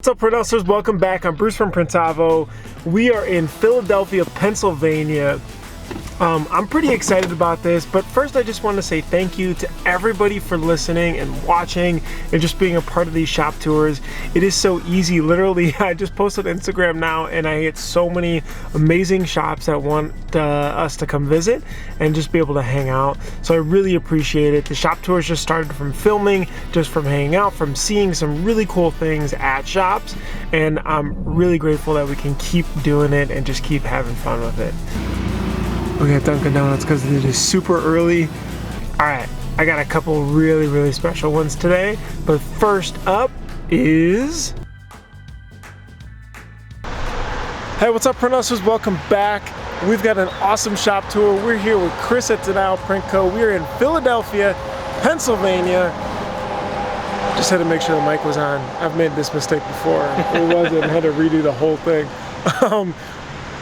What's up, printers? Welcome back. I'm Bruce from Printavo. We are in Philadelphia, Pennsylvania. I'm pretty excited about this, but first I just want to say thank you to everybody for listening and watching and just being a part of these shop tours. It is so easy. Literally, I just posted on Instagram now and I hit so many amazing shops that want us to come visit and just be able to hang out. So I really appreciate it. The shop tours just started from filming, just from hanging out, from seeing some really cool things at shops, and I'm really grateful that we can keep doing it and just keep having fun with it. We got Dunkin' Donuts because it is super early. All right, I got a couple really special ones today, but first up is... Hey, what's up, print hustlers? Welcome back. We've got an awesome shop tour. We're here with Chris at Denial Print Co. We're in Philadelphia, Pennsylvania. Just had to make sure the mic was on. I've made this mistake before. It wasn't. I had to redo the whole thing.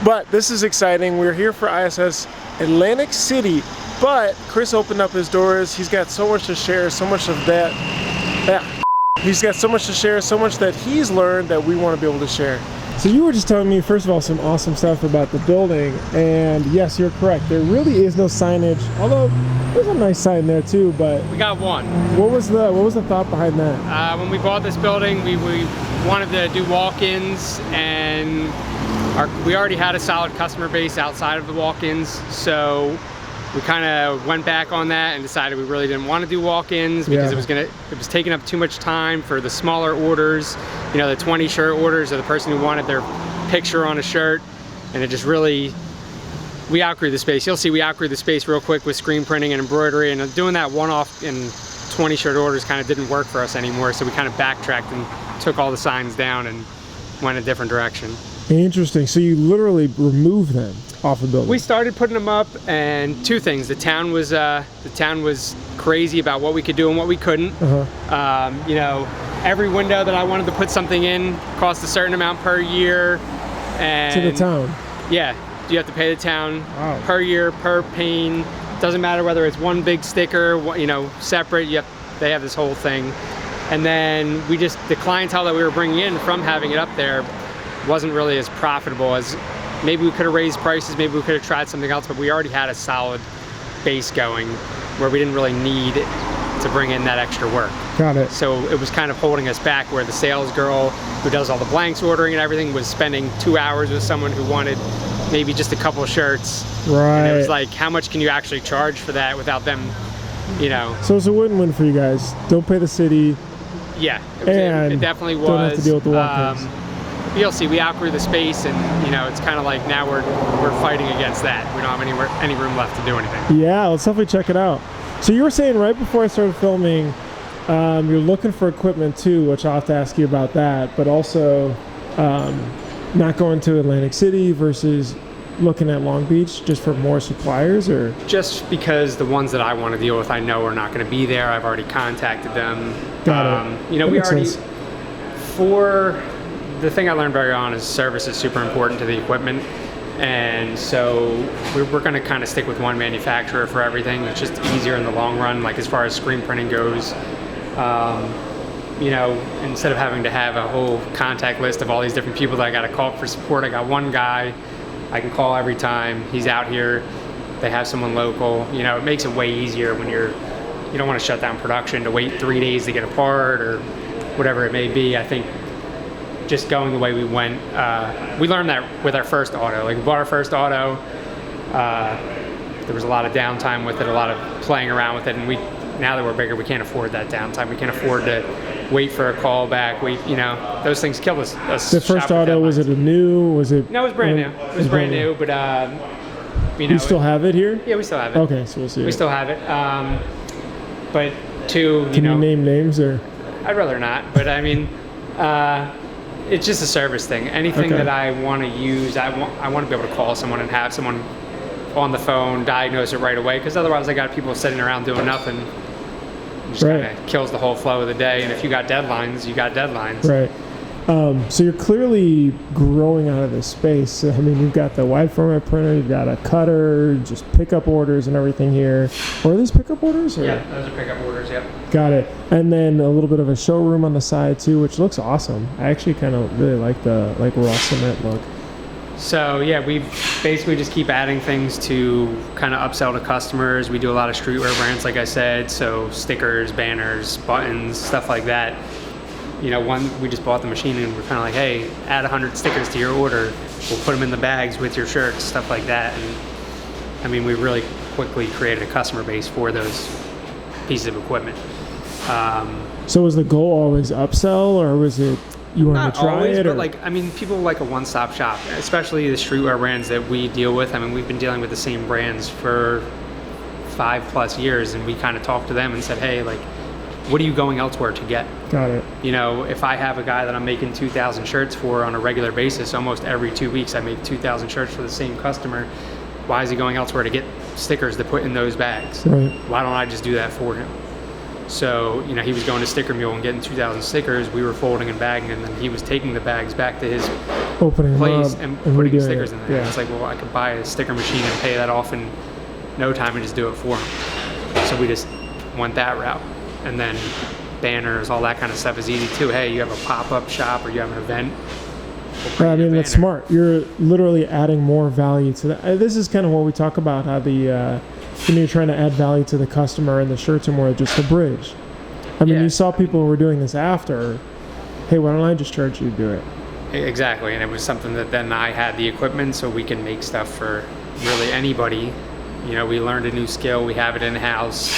But this is exciting. We're here for ISS Atlantic City, but Chris opened up his doors. He's got so much to share, so much of that. He's got so much to share, so much that he's learned that we want to be able to share. So you were just telling me, first of all, some awesome stuff about the building, and yes, you're correct. There really is no signage, although there's a nice sign there too. But we got one. What was the thought behind that? When we bought this building, we wanted to do walk-ins, and we already had a solid customer base outside of the walk-ins, so we kind of went back on that and decided we really didn't want to do walk-ins because it was taking up too much time for the smaller orders, you know, the 20 shirt orders or the person who wanted their picture on a shirt, and it just really, we outgrew the space. You'll see we outgrew the space real quick with screen printing and embroidery, and doing that one-off in 20 shirt orders kind of didn't work for us anymore, so we kind of backtracked and took all the signs down and went a different direction. Interesting. So you literally removed them off the building. We started putting them up, and two things: the town was crazy about what we could do and what we couldn't. You know, every window that I wanted to put something in cost a certain amount per year. And to the town. Yeah, you have to pay the town per year, per pane. Doesn't matter whether it's one big sticker, you know, separate. They have this whole thing, and then the clientele that we were bringing in from having it up there wasn't really as profitable as maybe we could have raised prices, maybe we could have tried something else, but we already had a solid base going where we didn't really need to bring in that extra work. Got it. So it was kind of holding us back, where the sales girl who does all the blanks ordering and everything was spending 2 hours with someone who wanted maybe just a couple of shirts. Right. And it was like, how much can you actually charge for that without them, you know? So it's a win-win for you guys. Don't pay the city. Yeah, it definitely was. Don't have to deal with the walk-ins. You'll see, we outgrew the space, and you know, it's kind of like now we're fighting against that. We don't have any room left to do anything. Yeah, let's definitely check it out. So you were saying right before I started filming, you're looking for equipment too, which I'll have to ask you about that, but also not going to Atlantic City versus looking at Long Beach just for more suppliers, or? Just because the ones that I want to deal with, I know are not going to be there. I've already contacted them. Got it. You know, we already, the thing I learned very on is service is super important to the equipment, and so we're going to kind of stick with one manufacturer for everything. It's just easier in the long run, like as far as screen printing goes. You know, instead of having to have a whole contact list of all these different people that I got to call for support, I got one guy I can call every time. He's out here. They have someone local. You know, it makes it way easier when you don't want to shut down production to wait 3 days to get a part or whatever it may be. I think just going the way we went, we learned that with our first auto. Like, we bought our first auto, there was a lot of downtime with it, a lot of playing around with it, and now that we're bigger, we can't afford that downtime. We can't afford to wait for a call back. You know, those things kill us. The first auto, was it a new? Was it? No, it was brand new. It was brand new, but you know. You still have it here? Yeah, we still have it. Okay, so we'll see. We still have it. But two, Can you name names, or? I'd rather not, but I mean, it's just a service thing. Anything that I want to use, I want to be able to call someone and have someone on the phone diagnose it right away, because otherwise I got people sitting around doing nothing. It just kind of kills the whole flow of the day, and if you got deadlines, you got deadlines. Right. So you're clearly growing out of this space. So, I mean, you've got the wide format printer, you've got a cutter, just pickup orders and everything here. Or are these pickup orders? Or? Yeah, those are pickup orders, yep. Got it. And then a little bit of a showroom on the side too, which looks awesome. I actually kind of really like the raw cement look. So yeah, we basically just keep adding things to kind of upsell to customers. We do a lot of streetwear brands, like I said, so stickers, banners, buttons, stuff like that. You know, we just bought the machine and we're kind of like, hey, add 100 stickers to your order. We'll put them in the bags with your shirts, stuff like that. And I mean, we really quickly created a customer base for those pieces of equipment. So was the goal always upsell, or was it you wanted to try always, it? But or? like, I mean, people like a one-stop shop, especially the streetwear brands that we deal with. I mean, we've been dealing with the same brands for 5+ years, and we kind of talked to them and said, hey, like, what are you going elsewhere to get? Got it. You know, if I have a guy that I'm making 2,000 shirts for on a regular basis, almost every 2 weeks I make 2,000 shirts for the same customer, why is he going elsewhere to get stickers to put in those bags? Right. Why don't I just do that for him? So, you know, he was going to Sticker Mule and getting 2,000 stickers. We were folding and bagging, and then he was taking the bags back to his Opening place them and up putting redoing stickers it. in there. Yeah. It's like, well, I could buy a sticker machine and pay that off in no time and just do it for him. So we just went that route. And then banners, all that kind of stuff is easy too. Hey, you have a pop-up shop or you have an event. I mean, that's smart. You're literally adding more value to that. This is kind of what we talk about, how the when you're trying to add value to the customer, and the shirts are more just a bridge. I mean, you saw people who were doing this after. Hey, why don't I just charge you to do it? Exactly, and it was something that then I had the equipment, so we can make stuff for really anybody. You know, we learned a new skill. We have it in-house.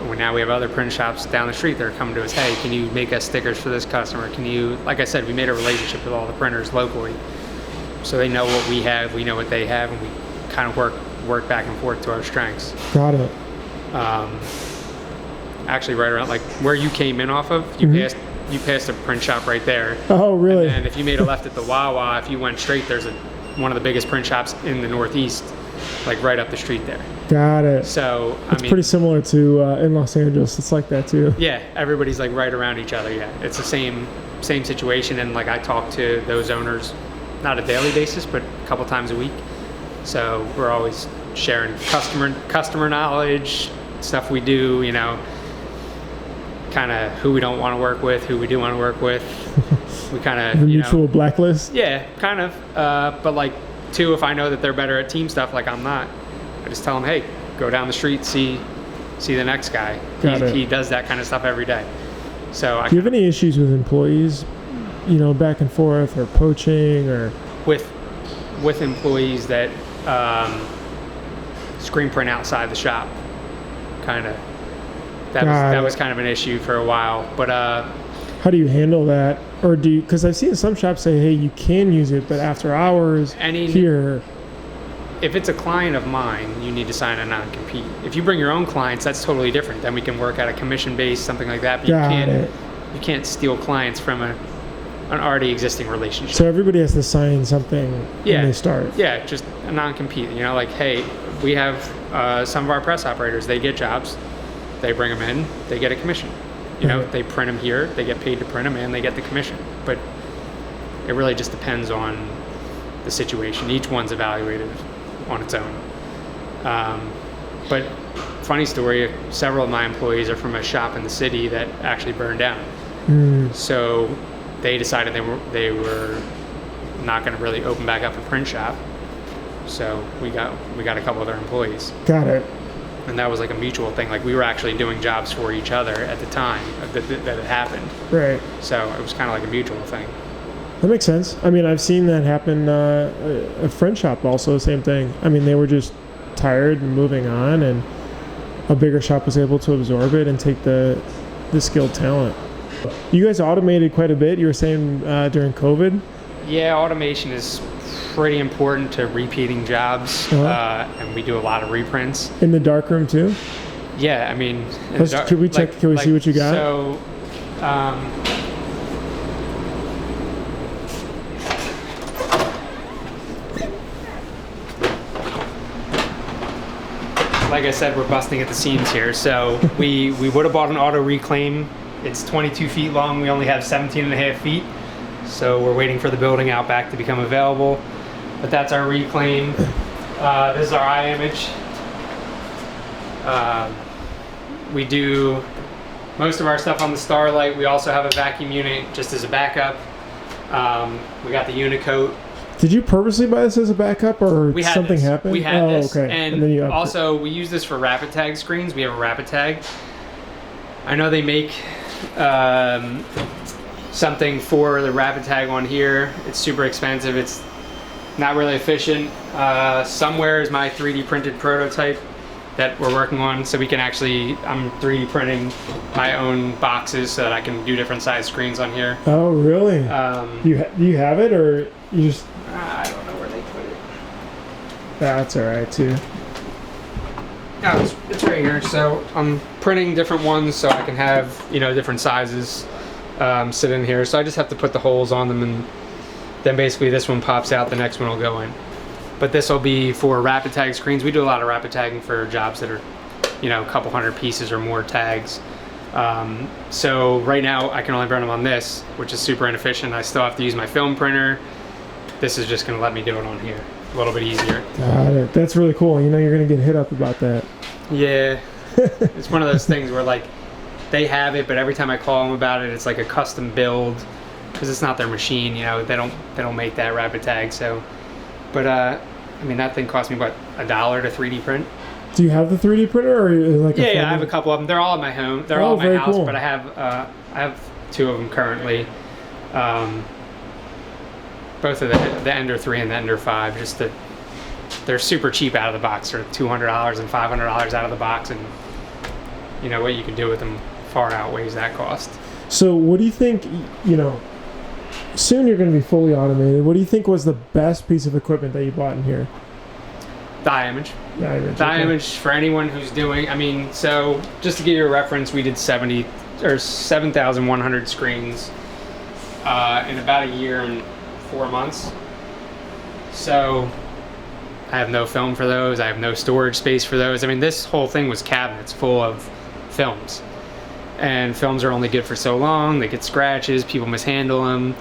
Now we have other print shops down the street that are coming to us. Hey, can you make us stickers for this customer? Can you, like I said, we made a relationship with all the printers locally, so they know what we have, we know what they have, and we kind of work back and forth to our strengths. Got it. Actually, right around like where you came in off of, you passed a print shop right there. Oh, really? And if you made a left at the Wawa, if you went straight, there's one of the biggest print shops in the Northeast, like right up the street there. Got it. So it's pretty similar to in Los Angeles. It's like that too. Yeah, everybody's like right around each other. Yeah, it's the same situation. And like I talk to those owners, not a daily basis, but a couple times a week. So we're always sharing customer knowledge, stuff we do. You know, kind of who we don't want to work with, who we do want to work with. We kind of mutual blacklist. Yeah, kind of. But like too, if I know that they're better at team stuff, like I'm not, I just tell them, hey, go down the street, see the next guy. He does that kind of stuff every day. So do you have any issues with employees, you know, back and forth or poaching or with employees that screen print outside the shop? Kind of. That was kind of an issue for a while, but how do you handle that? Or do you, because I've seen some shops say, hey, you can use it, but after hours here. If it's a client of mine, you need to sign a non-compete. If you bring your own clients, that's totally different. Then we can work at a commission base, something like that. But you can't steal clients from an already existing relationship. So everybody has to sign something when they start. Yeah, just a non-compete. You know, like, hey, we have some of our press operators, they get jobs. They bring them in, they get a commission. You know, they print them here, they get paid to print them, and they get the commission. But it really just depends on the situation. Each one's evaluated on its own. But funny story, several of my employees are from a shop in the city that actually burned down. So they decided they were not going to really open back up a print shop. So we got a couple of their employees. Got it. And that was like a mutual thing. Like we were actually doing jobs for each other at the time that it happened. Right. So it was kind of like a mutual thing. That makes sense. I mean, I've seen that happen. A friend shop also, the same thing. I mean, they were just tired and moving on, and a bigger shop was able to absorb it and take the skilled talent. You guys automated quite a bit. You were saying during COVID? Yeah, automation is pretty important to repeating jobs, and we do a lot of reprints. In the darkroom too? Yeah, I mean... Can we check? Can we see what you got? So, like I said, we're busting at the seams here. So we would have bought an auto reclaim. It's 22 feet long. We only have 17 and a half feet. So we're waiting for the building out back to become available. But that's our reclaim. This is our eye image. We do most of our stuff on the Starlight. We also have a vacuum unit just as a backup. We got the Unicoat. Did you purposely buy this as a backup, or something happened? We had this. Okay. And then also, we use this for rapid tag screens. We have a rapid tag. I know they make something for the rapid tag on here. It's super expensive. It's not really efficient. Somewhere is my 3D printed prototype that we're working on, so we can actually, I'm 3D printing my own boxes so that I can do different size screens on here. Oh, really? You have it, or you just... I don't know where they put it. That's all right, too. Oh, it's right here. So I'm printing different ones so I can have, you know, different sizes sit in here. So I just have to put the holes on them, and then basically this one pops out, the next one will go in. But this will be for rapid tag screens. We do a lot of rapid tagging for jobs that are, you know, a couple hundred pieces or more tags. So right now I can only print them on this, which is super inefficient. I still have to use my film printer. This is just going to let me do it on here. A little bit easier. Got it. That's really cool. You know, you're going to get hit up about that. Yeah. It's one of those things where, like, they have it, but every time I call them about it, it's like a custom build because it's not their machine. You know, they don't make that rapid tag. So, but I mean, that thing cost me what, $1 to 3D print. Do you have the 3D printer, or like? Yeah, I have a couple of them. They're all at my home. They're all at my house, cool. But I have 2 of them currently. Both of the Ender 3 and the Ender 5, just that they're super cheap out of the box. They're $200 and $500 out of the box, and you know what you can do with them far outweighs that cost. So what do you think, you know, soon you're going to be fully automated. What do you think was the best piece of equipment that you bought in here? The eye image. The eye image. The eye image for anyone who's doing, I mean, so just to give you a reference, we did 7,100 screens in about a year and 4 months. So I have no film for those. I have no storage space for those. I mean, this whole thing was cabinets full of films, and films are only good for so long. They get scratches, people mishandle them.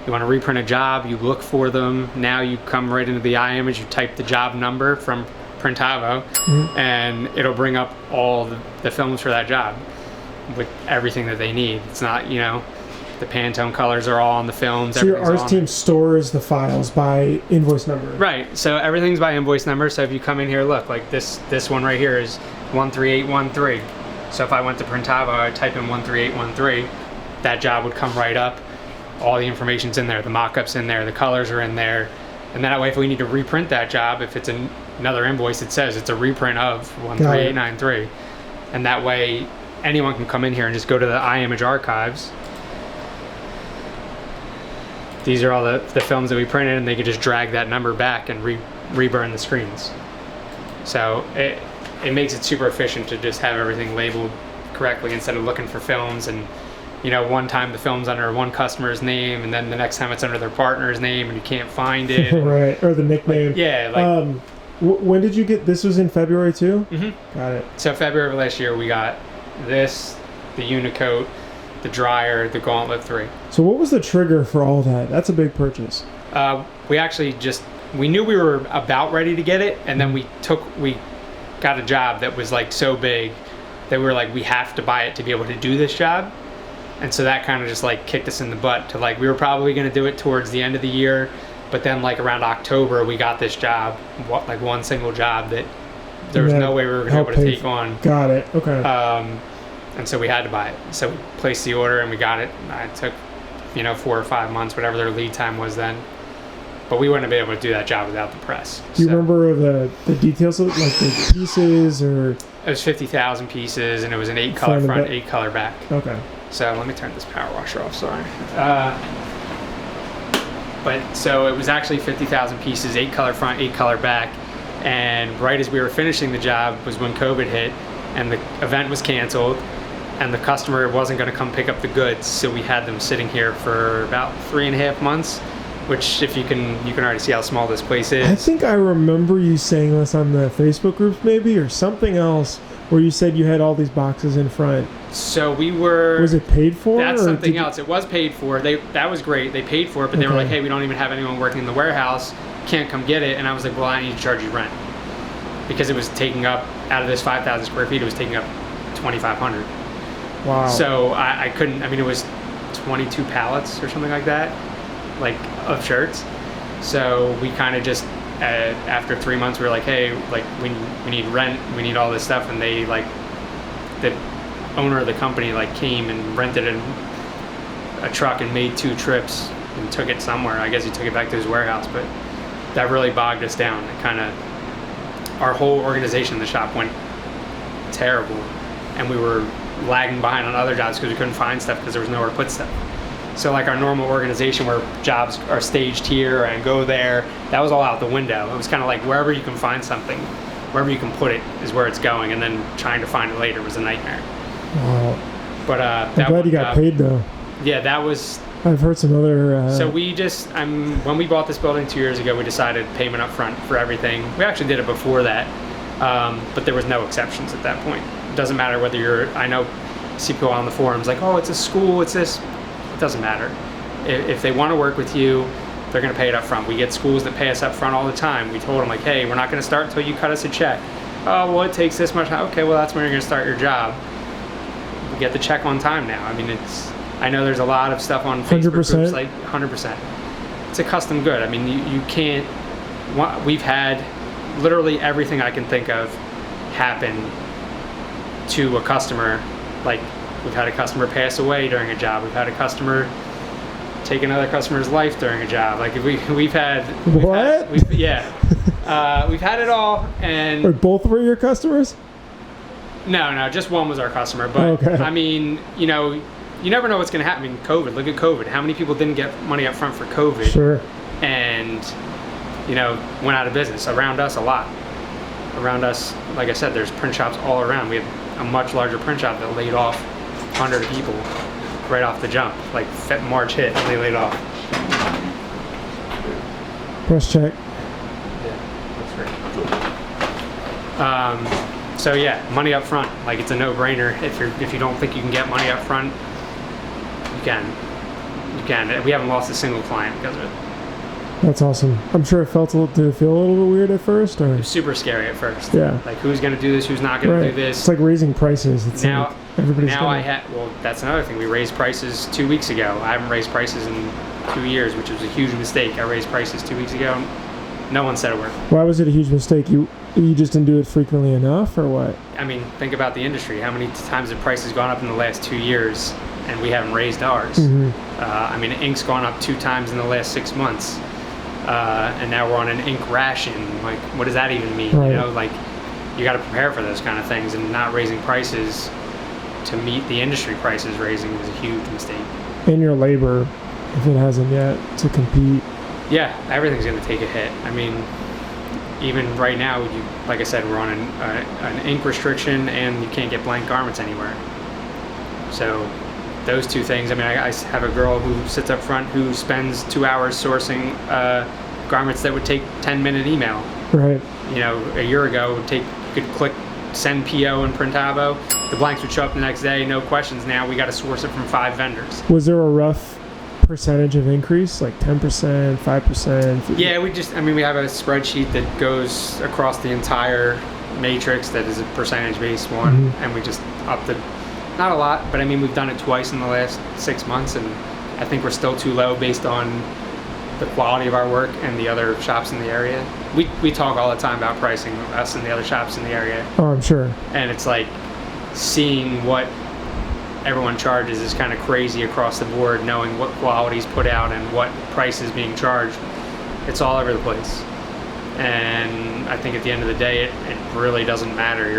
You want to reprint a job, you look for them. Now you come right into the eye image, you type the job number from Printavo, and it'll bring up all the films for that job with everything that they need. It's not, you know, the Pantone colors are all on the films. So your Ars team stores the files by invoice number. Right. So everything's by invoice number. So if you come in here, look, like this one right here is 13813. So if I went to Printavo, I'd type in 13813. That job would come right up. All the information's in there. The mock-up's in there. The colors are in there. And that way, if we need to reprint that job, if it's another invoice, it says it's a reprint of 13893. And that way, anyone can come in here and just go to the eye image archives. These are all the films that we printed, and they could just drag that number back and reburn the screens. So it makes it super efficient to just have everything labeled correctly instead of looking for films. And you know, one time the film's under one customer's name, and then the next time it's under their partner's name, and you can't find it. Right, or the nickname. Like, yeah. Like, when did you get this? Was in February too? Mm-hmm. Got it. So February of last year, we got this, the Unicoat, the dryer, the Gauntlet 3. So what was the trigger for all that? That's a big purchase. We actually we knew we were about ready to get it, and then we got a job that was like so big that we were like, we have to buy it to be able to do this job. And so that kind of just like kicked us in the butt to like, we were probably going to do it towards the end of the year, but then like around October, we got this job, like one single job that there was no way we were going to be able to take on. Got it. Okay. And so we had to buy it. So we placed the order and we got it. It took, 4 or 5 months, whatever their lead time was then. But we wouldn't have been able to do that job without the press. Do you remember the details of like the pieces or? It was 50,000 pieces, and it was an 8-color front, 8-color back. Okay. So let me turn this power washer off, sorry. But so it was actually 50,000 pieces, 8-color front, 8-color back. And right as we were finishing the job was when COVID hit, and the event was canceled, and the customer wasn't going to come pick up the goods. So we had them sitting here for about 3.5 months, which if you can already see how small this place is. I think I remember you saying this on the Facebook groups maybe, or something else, where you said you had all these boxes in front. So we were... Was it paid for? That's something else. It was paid for. That was great. They paid for it, but they were like, hey, we don't even have anyone working in the warehouse. Can't come get it. And I was like, well, I need to charge you rent. Because it was taking up, out of this 5,000 square feet, it was taking up 2,500. Wow. So I couldn't, I mean, it was 22 pallets or something like that, like, of shirts. So we kind of just, after 3 months, we were like, hey, like, we need rent, we need all this stuff. And they, like, the owner of the company, like, came and rented a truck and made 2 trips and took it somewhere. I guess he took it back to his warehouse, but that really bogged us down. It kind of, our whole organization in the shop went terrible, and we were lagging behind on other jobs because we couldn't find stuff because there was nowhere to put stuff. So like our normal organization where jobs are staged here and go there, that was all out the window. It was kind of like wherever you can find something, wherever you can put it is where it's going, and then trying to find it later was a nightmare. Wow. But I'm glad you got paid though. Yeah, that was... I've heard some other... So we just, when we bought this building 2 years ago, we decided payment up front for everything. We actually did it before that, but there was no exceptions at that point. It doesn't matter whether you're, I know, see people on the forums like, oh, it's a school, it's this. It doesn't matter. If they want to work with you, they're going to pay it up front. We get schools that pay us up front all the time. We told them like, hey, we're not going to start until you cut us a check. Oh, well, it takes this much time. Okay, well, that's when you're going to start your job. We get the check on time now. I mean, I know there's a lot of stuff on Facebook 100%. groups, like 100%. It's a custom good. I mean, you can't, we've had literally everything I can think of happen to a customer. Like, we've had a customer pass away during a job. We've had a customer take another customer's life during a job. Like, we've had... we've had it all, and... Or both were your customers? No, just one was our customer. But, okay. I mean, you know... You never know what's going to happen. I mean, COVID. Look at COVID. How many people didn't get money up front for COVID? Sure. And, you know, went out of business. Around us, a lot. Around us, like I said, there's print shops all around. We have a much larger print shop that laid off 100 people right off the jump. Like, March hit, they laid off. Press check. Yeah, that's great. So yeah, money up front. Like, it's a no-brainer. If you don't think you can get money up front, you can. We haven't lost a single client because of it. That's awesome. I'm sure did it feel a little bit weird at first? Or? It was super scary at first. Yeah. Like, who's going to do this? Who's not going to do this? It's like raising prices. It's now, like everybody's well, that's another thing. We raised prices 2 weeks ago. I haven't raised prices in 2 years, which was a huge mistake. I raised prices 2 weeks ago. No one said a word. Why was it a huge mistake? You just didn't do it frequently enough, or what? I mean, think about the industry. How many times have prices gone up in the last 2 years, and we haven't raised ours? Mm-hmm. I mean, ink's gone up 2 times in the last 6 months, and now we're on an ink ration. Like, what does that even mean? Right. You know, like, you got to prepare for those kind of things, and not raising prices to meet the industry prices raising was a huge mistake. And your labor, if it hasn't yet, to compete. Yeah, everything's going to take a hit. I mean, even right now, like I said, we're on an ink restriction, and you can't get blank garments anywhere. So those 2 things. I mean, I have a girl who sits up front who spends 2 hours sourcing garments that would take 10-minute email. Right. You know, a year ago, you could click send PO in Printavo. The blanks would show up the next day, no questions. Now we got to source it from 5 vendors. Was there a rough percentage of increase, like 10%, 5%? Yeah, we have a spreadsheet that goes across the entire matrix that is a percentage-based one, mm-hmm. and we just upped it. Not a lot, but I mean, we've done it twice in the last 6 months, and I think we're still too low based on the quality of our work and the other shops in the area. We talk all the time about pricing, us and the other shops in the area. Oh, I'm sure. And it's like seeing what everyone charges is kind of crazy across the board, knowing what quality's put out and what price is being charged. It's all over the place. And I think at the end of the day, it really doesn't matter.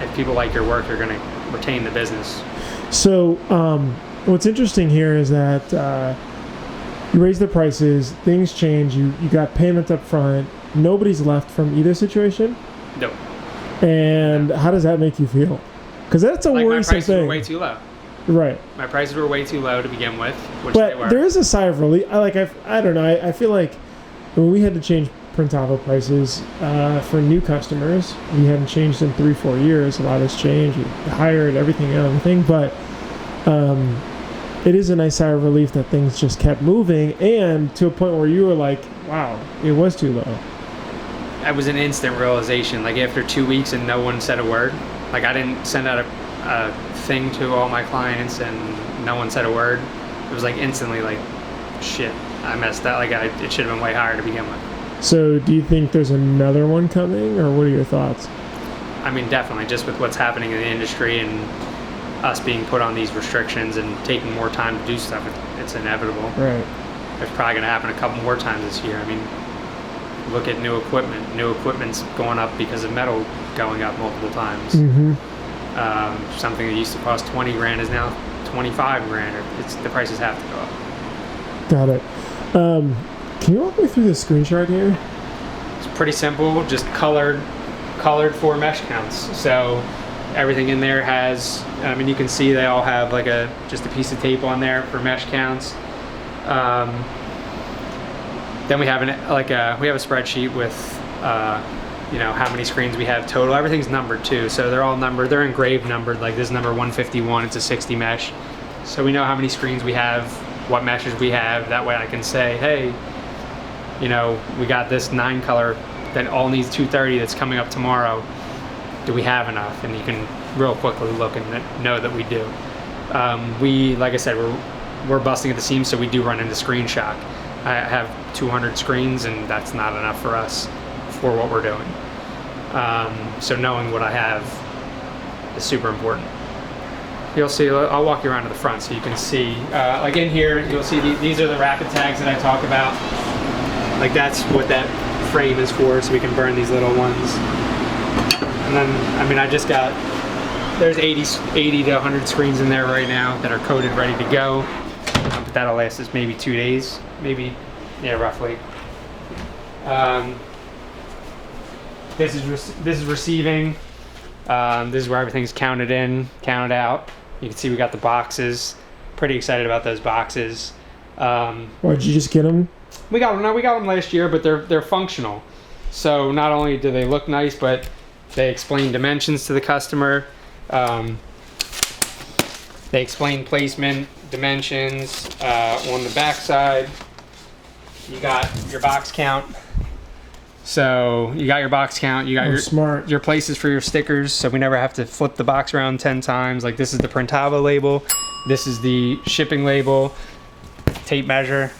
If people like your work, you're going to retain the business. So what's interesting here is that you raise the prices, things change, you got payment up front, nobody's left from either situation? No. And how does that make you feel? Because that's a worrisome thing. My prices were way too low. Right. My prices were way too low to begin with, which but they were. There is a sigh of relief. I don't know. I feel like when we had to change Printavo prices for new customers. We hadn't changed in 3-4 years. A lot has changed. We hired everything, but it is a nice sigh of relief that things just kept moving, and to a point where you were like, wow, it was too low. It was an instant realization. Like after 2 weeks and no one said a word. Like I didn't send out a thing to all my clients and no one said a word. It was like instantly like, shit, I messed up. Like it should have been way higher to begin with. So do you think there's another one coming, or what are your thoughts? I mean, definitely, just with what's happening in the industry and us being put on these restrictions and taking more time to do stuff, it's inevitable. Right. It's probably going to happen a couple more times this year. I mean, look at new equipment. New equipment's going up because of metal going up multiple times. Mm-hmm. Something that used to cost 20 grand is now 25 grand. The prices have to go up. Got it. Can you walk me through the screen chart here? It's pretty simple, just colored for mesh counts. So everything in there has, I mean, you can see they all have like just a piece of tape on there for mesh counts. Then we have we have a spreadsheet with how many screens we have total. Everything's numbered too, so they're all numbered. They're engraved numbered. Like this is number 151. It's a 60 mesh, so we know how many screens we have, what meshes we have. That way I can say, hey, we got this 9 color that all needs 230 that's coming up tomorrow. Do we have enough? And you can real quickly look and know that we do. Like I said, we're busting at the seams, so we do run into screen shock. I have 200 screens, and that's not enough for us for what we're doing. So knowing what I have is super important. You'll see, I'll walk you around to the front so you can see. Like in here, you'll see these are the rapid tags that I talk about. Like that's what that frame is for, so we can burn these little ones. And then, I mean, there's 80 to 100 screens in there right now that are coded, ready to go. But that'll last us maybe 2 days, roughly. This is receiving. This is where everything's counted in, counted out. You can see we got the boxes. Pretty excited about those boxes. Did you just get them? We got them last year, but they're functional. So not only do they look nice, but they explain dimensions to the customer. They explain placement, dimensions. On the back side, you got your box count. So you got your box count, you got your places for your stickers, so we never have to flip the box around 10 times. Like this is the Printavo label, this is the shipping label, tape measure.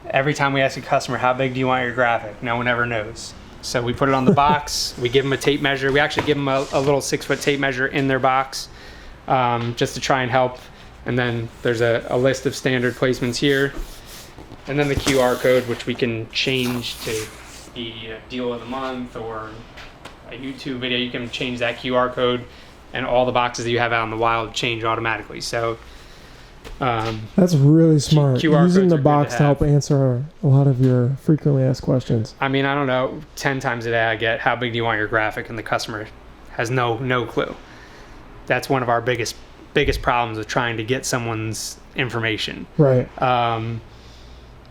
Every time we ask a customer, how big do you want your graphic? No one ever knows. So we put it on the box, we give them a tape measure. We actually give them a little 6-foot tape measure in their box, just to try and help. And then there's a list of standard placements here. And then the QR code, which we can change to be a deal of the month or a YouTube video. You can change that QR code, and all the boxes that you have out in the wild change automatically. So that's really smart. Using the box to help answer a lot of your frequently asked questions. I mean, I don't know, 10 times a day I get, how big do you want your graphic? And the customer has no clue. That's one of our biggest problems with trying to get someone's information. Right.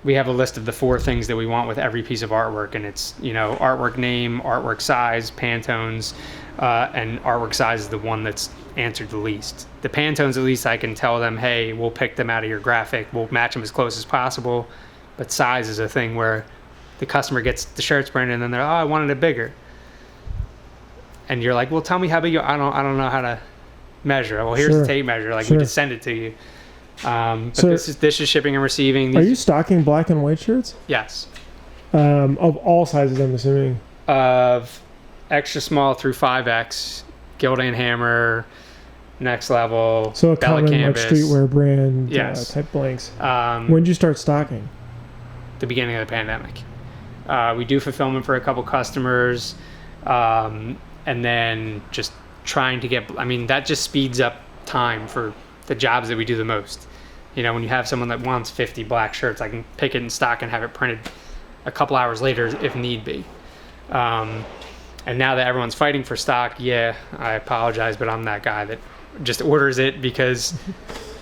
We have a list of the 4 things that we want with every piece of artwork, and it's artwork name, artwork size, Pantones, and artwork size is the one that's answered the least. The Pantones, at least I can tell them, hey, we'll pick them out of your graphic, we'll match them as close as possible. But size is a thing where the customer gets the shirts printed and then they're, I wanted it bigger. And you're like, well, tell me how big I don't know how to measure. Well, here's the tape measure. Like we just send it to you. But so this is shipping and receiving. Are you stocking black and white shirts? Yes. Of all sizes, I'm assuming. Of extra small through 5X, Gildan Hammer, Next Level, so a Bella common Canvas. Like streetwear brand Yes. type blanks. When did you start stocking? The beginning of the pandemic. We do fulfillment for a couple customers, and then just trying to get, that just speeds up time for the jobs that we do the most. When you have someone that wants 50 black shirts, I can pick it in stock and have it printed a couple hours later if need be. And now that everyone's fighting for stock, I apologize, but I'm that guy that just orders it because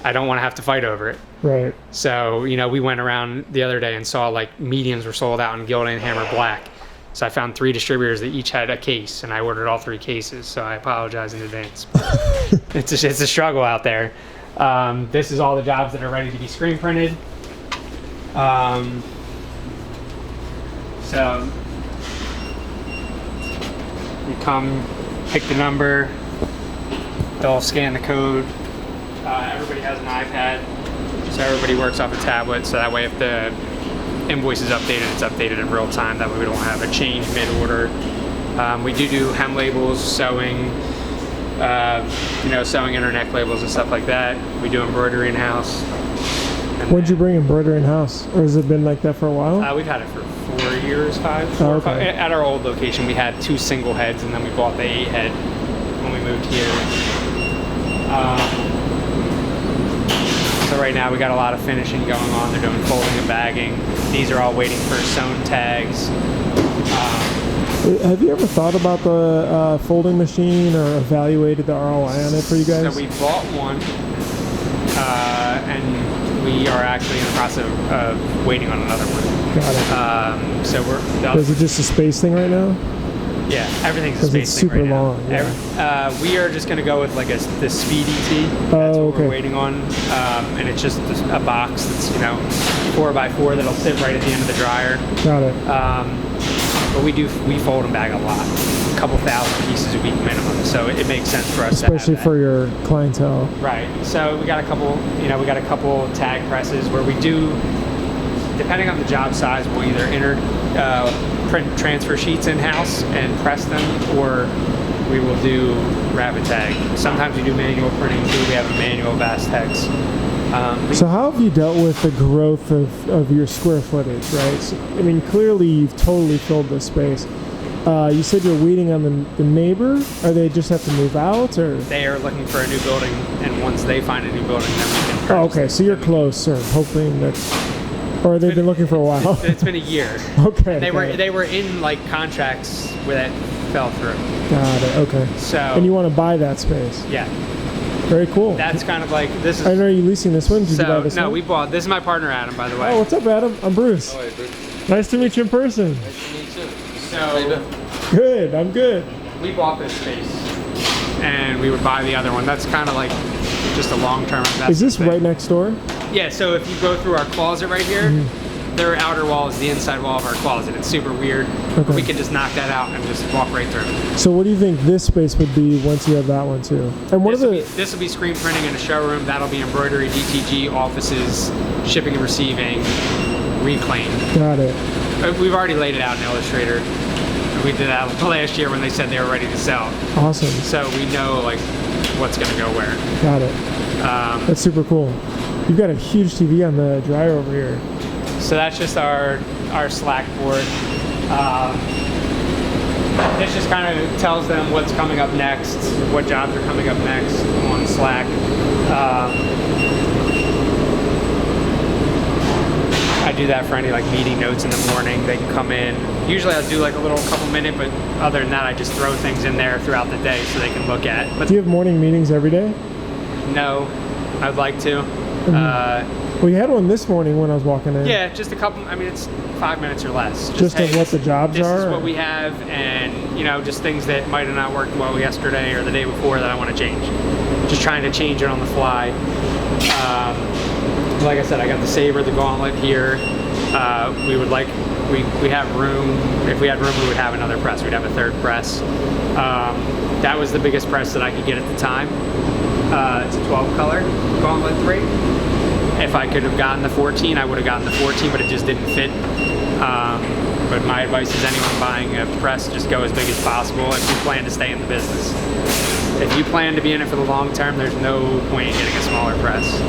I don't want to have to fight over it. Right. So, we went around the other day and saw like mediums were sold out in Gildan Hammer black. So I found 3 distributors that each had a case, and I ordered all 3 cases. So I apologize in advance. It's a struggle out there. This is all the jobs that are ready to be screen printed. So you come, pick the number, they'll scan the code. Everybody has an iPad, so everybody works off a tablet, so that way if the invoice is updated, it's updated in real time. That way we don't have a change mid-order. We do hem labels, sewing, sewing inner neck labels and stuff like that. We do embroidery in-house. When'd you bring embroidery in-house? Or has it been like that for a while? We've had it for 4 years, 5. Oh, okay. At our old location, we had 2 single heads, and then we bought the 8 head when we moved here. So right now we got a lot of finishing going on. They're doing folding and bagging. These are all waiting for sewn tags. Have you ever thought about the folding machine or evaluated the ROI on it for you guys? So we bought one, and we are actually in the process of waiting on another one. Got it. So Is it just a space thing right now? Yeah, everything's a space thing super right now. long. Yeah. We are just going to go with like the Speedy T. That's what we're waiting on, and it's just a box that's 4x4 that'll sit right at the end of the dryer. Got it. But we fold and bag a lot, a couple thousand pieces a week minimum. So it makes sense for us, especially for your clientele. Right. So we got a couple tag presses where we do, depending on the job size, we'll either print transfer sheets in-house and press them, or we will do rapid tag. Sometimes we do manual printing too. We have a manual Vastex. So how have you dealt with the growth of your square footage, right? So, I mean, clearly you've totally filled this space. You said you're waiting on the neighbor, or they just have to move out, or? They are looking for a new building, and once they find a new building, then we can purchase. Oh, okay, so you're close, or hoping that... Or they've been looking for a while? It's been a year. Okay. They were in like contracts where that fell through. Got it, okay. So. And you want to buy that space? Yeah. Very cool. That's kind of like, this is... I know, are you leasing this one? Did you buy this one? No, we bought, this is my partner Adam, by the way. Oh, what's up, Adam? I'm Bruce. Oh, hey, Bruce. Nice to meet you in person. Nice to meet you. So. Good, I'm good. We bought this space, and we would buy the other one. That's kind of like just a long-term investment. Is this right next door? Yeah, so if you go through our closet right here, their outer wall is the inside wall of our closet. It's super weird. Okay. We can just knock that out and just walk right through. So what do you think this space would be once you have that one too? And what This will be screen printing in a showroom. That'll be embroidery, DTG, offices, shipping and receiving, reclaim. Got it. We've already laid it out in Illustrator. We did that last year when they said they were ready to sell. Awesome. So we know like what's gonna go where. Got it. That's super cool. You've got a huge TV on the dryer over here. So that's just our Slack board. This just kind of tells them what's coming up next, what jobs are coming up next on Slack. I do that for any like meeting notes in the morning. They can come in. Usually I'll do like a little couple minute, but other than that, I just throw things in there throughout the day so they can look at. But do you have morning meetings every day? No, I'd like to. Well, you had one this morning when I was walking in. Yeah, just a couple. I mean, it's 5 minutes or less. Just hey, of what the jobs this are? This is what we have, and just things that might have not worked well yesterday or the day before that I want to change. Just trying to change it on the fly. Like I said, I got the saber, the gauntlet here. We have room. If we had room, we would have another press. We'd have a third press. That was the biggest press that I could get at the time. It's a 12 color gauntlet 3. If I could have gotten the 14, I would have gotten the 14, but it just didn't fit. But my advice is anyone buying a press, just go as big as possible if you plan to stay in the business. If you plan to be in it for the long term, there's no point in getting a smaller press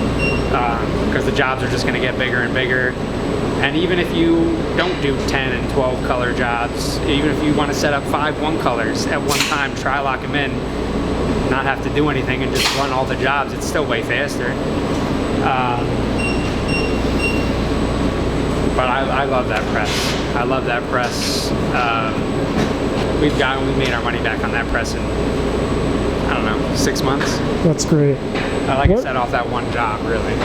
because the jobs are just going to get bigger and bigger. And even if you don't do 10 and 12 color jobs, even if you want to set up 5 one colors at one time, try lock them in, not have to do anything and just run all the jobs, it's still way faster. But I love that press. I love that press. We made our money back on that press in, I don't know, 6 months. That's great. Like I said, off that one job, really.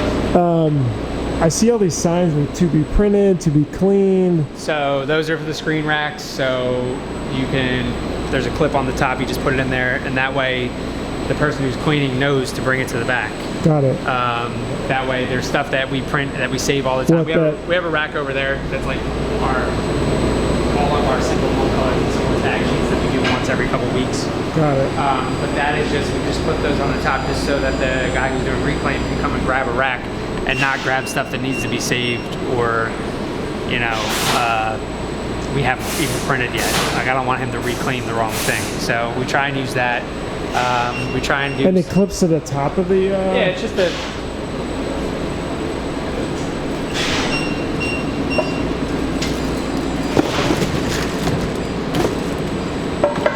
I see all these signs with to be printed, to be cleaned. So those are for the screen racks. So you can, there's a clip on the top, you just put it in there, and that way the person who's cleaning knows to bring it to the back. Got it. That way there's stuff that we print that we save all the time. We have a rack over there that's like all of our single multi and single tag sheets that we do once every couple weeks. Got it. But that is just, we just put those on the top just so that the guy who's doing reclaim can come and grab a rack and not grab stuff that needs to be saved, or, you know, we haven't even printed yet. Like, I don't want him to reclaim the wrong thing. So we try and use that. We try and do... And it clips to the top of the... Yeah, it's just a...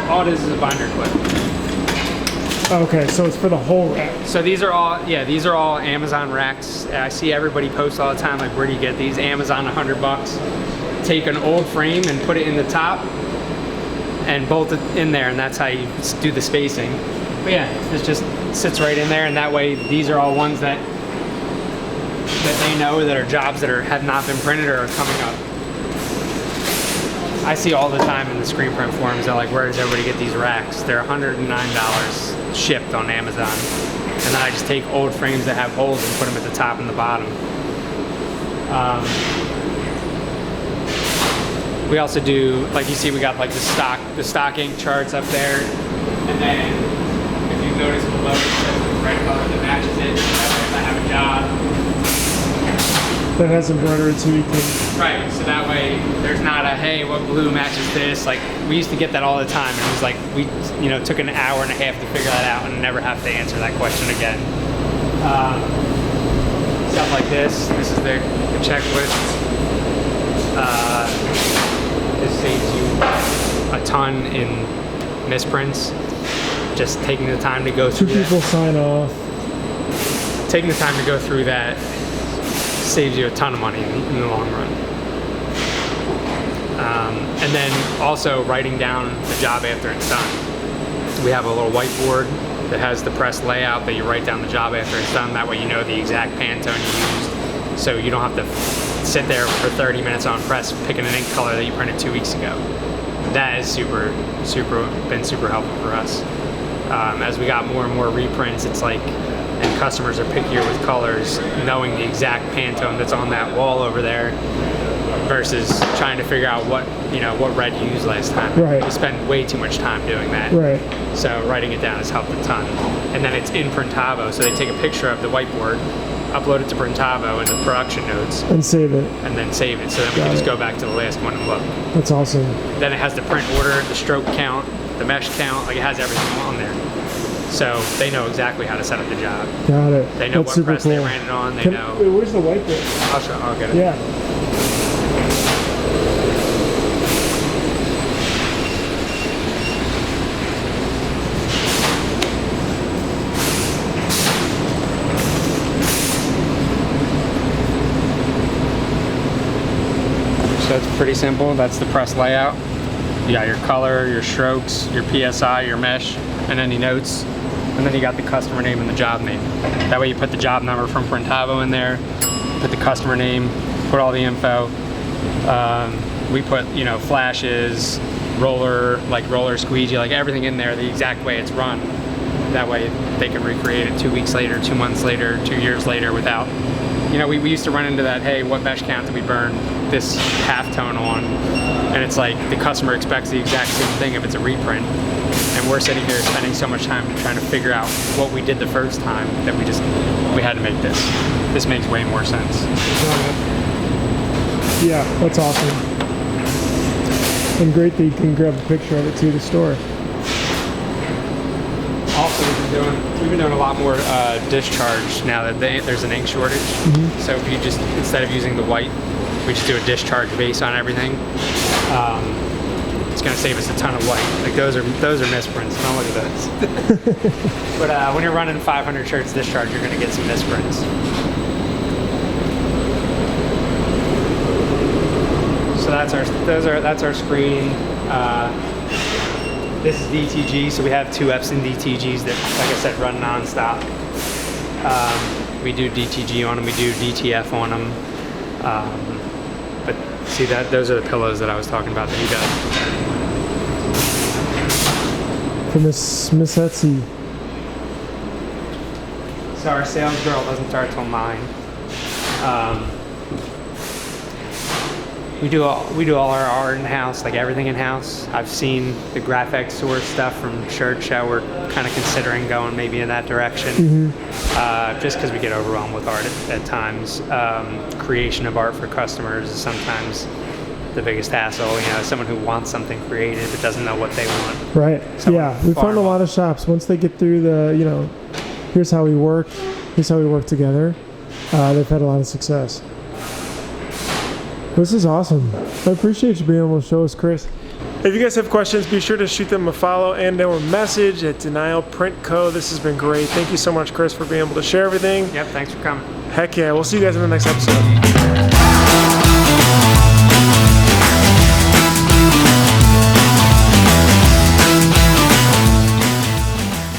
All it is a binder clip. Okay, so it's for the whole rack. So these are all, yeah, these are all Amazon racks. I see everybody post all the time, like, where do you get these? Amazon, $100. Take an old frame and put it in the top and bolt it in there, and that's how you do the spacing. But yeah, this just sits right in there, and that way these are all ones that they know that are jobs that have not been printed or are coming up. I see all the time in the screen print forums, they're like, where does everybody get these racks? They're $109 shipped on Amazon. And then I just take old frames that have holes and put them at the top and the bottom. We also do, like you see, we got like the stock ink charts up there. And then if you notice below, it says the red color that matches it. If I have a job that has embroidery too, you can... Right, so that way there's not a, hey, what blue matches this? Like, we used to get that all the time, and it was like, we, you know, took an hour and a half to figure that out and never have to answer that question again. Stuff like this is the checklist. This saves you a ton in misprints. Just taking the time to go through that. 2 people sign off. Taking the time to go through that saves you a ton of money in the long run. And then also writing down the job after it's done. We have a little whiteboard that has the press layout that you write down the job after it's done. That way you know the exact Pantone you used, so you don't have to sit there for 30 minutes on press picking an ink color that you printed 2 weeks ago. That is been super helpful for us. As we got more and more reprints, it's like, and customers are pickier with colors, knowing the exact Pantone that's on that wall over there versus trying to figure out what red you used last time. Right. We spend way too much time doing that. Right. So writing it down has helped a ton. And then it's in Printavo, so they take a picture of the whiteboard, upload it to Printavo in the production notes, and save it. And then save it, so then we can just go back to the last one and look. That's awesome. Then it has the print order, the stroke count, the mesh count, like it has everything on there. So they know exactly how to set up the job. Got it. They know That's what press cool. they ran it on. They know. Wait, where's the whiteboard? I'll get it. Yeah. So it's pretty simple. That's the press layout. You got your color, your strokes, your PSI, your mesh, and any notes. And then you got the customer name and the job name. That way you put the job number from Printavo in there, put the customer name, put all the info. We put, flashes, roller squeegee, like everything in there the exact way it's run. That way they can recreate it 2 weeks later, 2 months later, 2 years later without, we used to run into that, hey, what mesh count did we burn this halftone on? And it's like the customer expects the exact same thing if it's a reprint. And we're sitting here spending so much time trying to figure out what we did the first time that we had to make this. This makes way more sense. Yeah, that's awesome. And great that you can grab a picture of it to the store. Also, we've been doing a lot more discharge now that there's an ink shortage. Mm-hmm. So if you just, instead of using the white, we just do a discharge base on everything. It's gonna save us a ton of white. Like those are misprints. Don't look at those. But when you're running 500 shirts discharge, you're gonna get some misprints. So that's our screen. This is DTG, so we have 2 Epson DTGs that, like I said, run non-stop. We do DTG on them. We do DTF on them. But see, those are the pillows that I was talking about that he does. For Miss Etsy. So our sales girl doesn't start till 9. We do all our art in house, like everything in house. I've seen the graphic source stuff from Church. We're kind of considering going maybe in that direction, just because we get overwhelmed with art at times. Creation of art for customers is sometimes the biggest hassle. You know, someone who wants something creative but doesn't know what they want. Right. Yeah, we found a lot of shops once they get through the, you know, here's how we work together. They've had a lot of success. This is awesome. I appreciate you being able to show us, Chris. If you guys have questions, be sure to shoot them a follow and or message at Denial Print Co. This has been great. Thank you so much, Chris, for being able to share everything. Yep, thanks for coming. Heck yeah. We'll see you guys in the next episode.